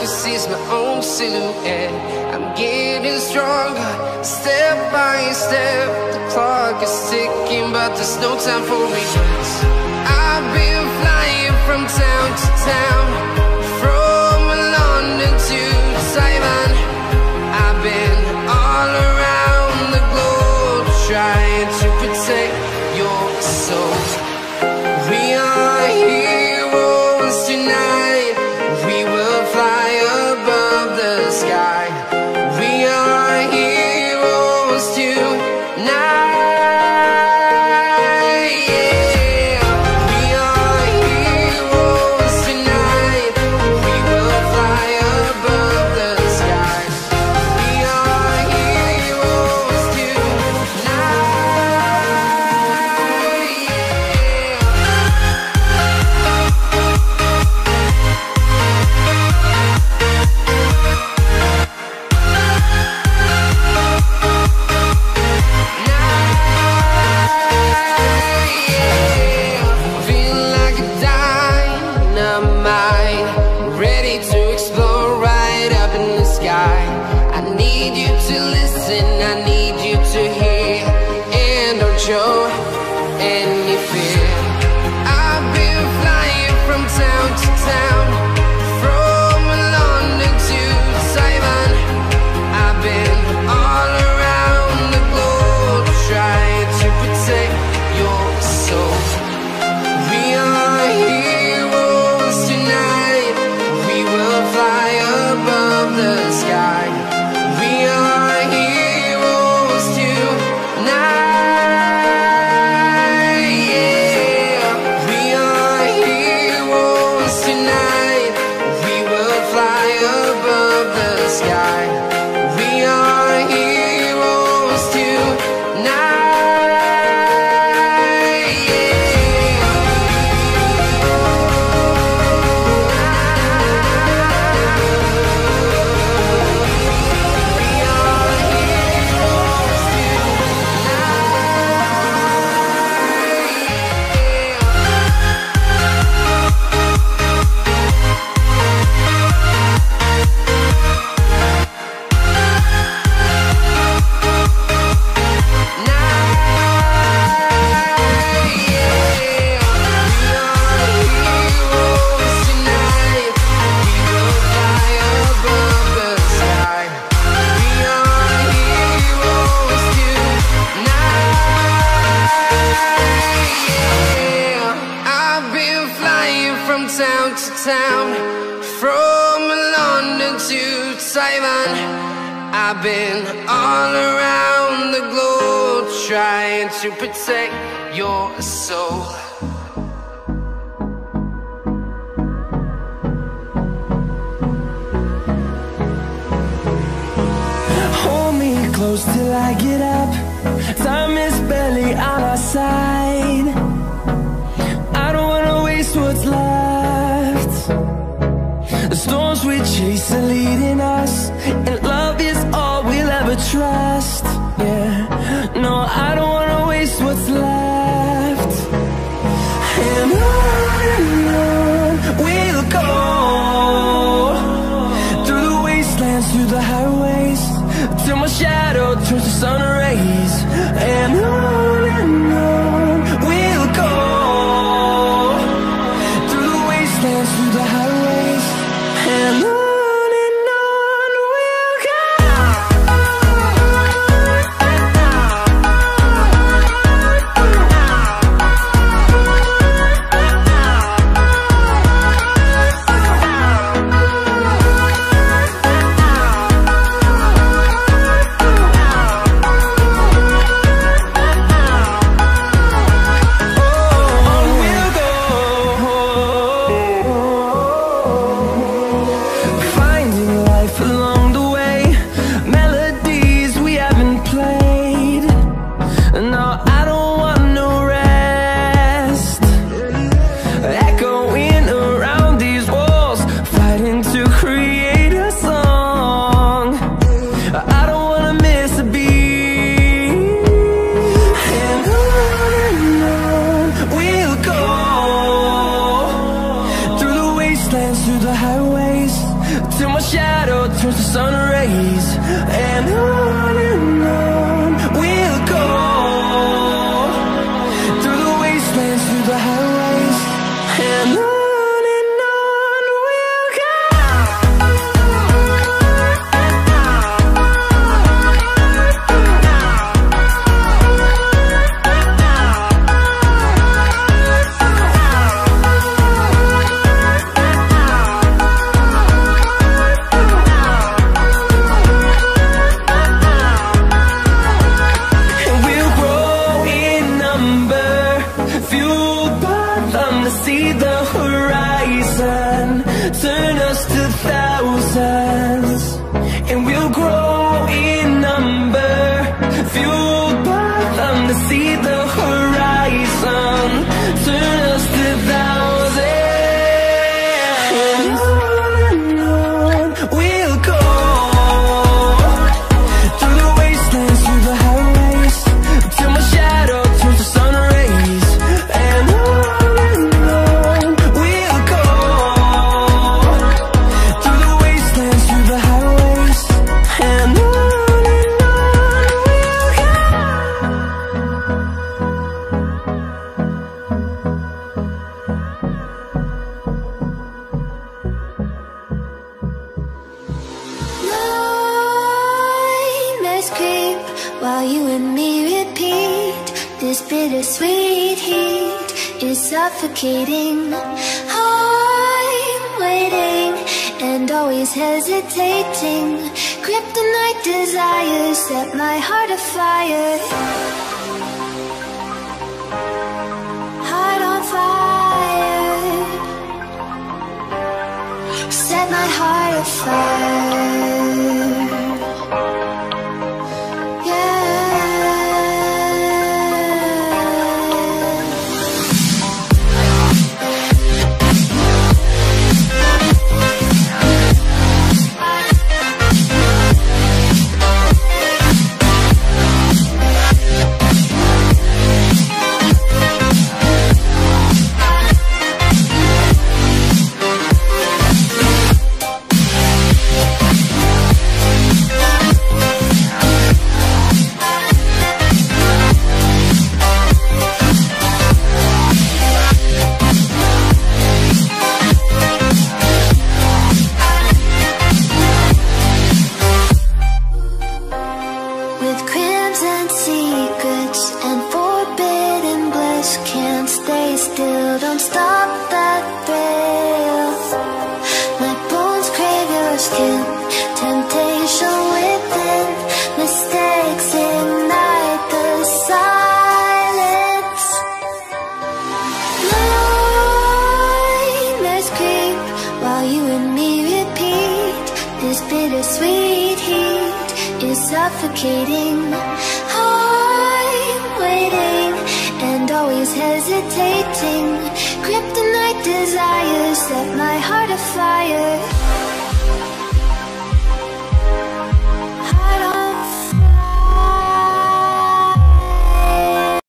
can see my own silhouette. I'm getting stronger, step by step. The clock is ticking, but there's no time for regrets. I've been flying from town to town, from London to Taiwan. I've been all around the globe, trying to protect your soul. We are heroes tonight. We will fly above the sky. We are heroes tonight. Show any fear. I've been flying from town to town, from London to Taiwan. I've been all around the globe, trying to protect your soul. We are heroes tonight. We will fly above the sky. We are heroes tonight. I've been all around the globe, trying to protect your soul. Hold me close till I get up. Time is barely on our side. I don't wanna waste what's left. The storms we chase are leading us, and love is all we'll ever trust. Yeah, no, I don't wanna waste what's left. And on we'll go, through the wastelands, through the highways, till my shadow turns to sun rays. And on we'll go, through the wastelands, through the highways, and on. shadow turns to sun rays, and on we'll go, through the wastelands, through the highways, and on. Turn us to thousands, and we'll grow in number, fueled by them to see the horizon. Turn us to thousands, and on we'll go, through the wastelands, through the highways, till my shadow turns to sun rays, and on we'll go. While you and me repeat, this bittersweet heat is suffocating. I'm waiting and always hesitating. Kryptonite desires set my heart afire. Heart on fire. Set my heart afire. Suffocating. I'm waiting and always hesitating. Kryptonite desires set my heart afire.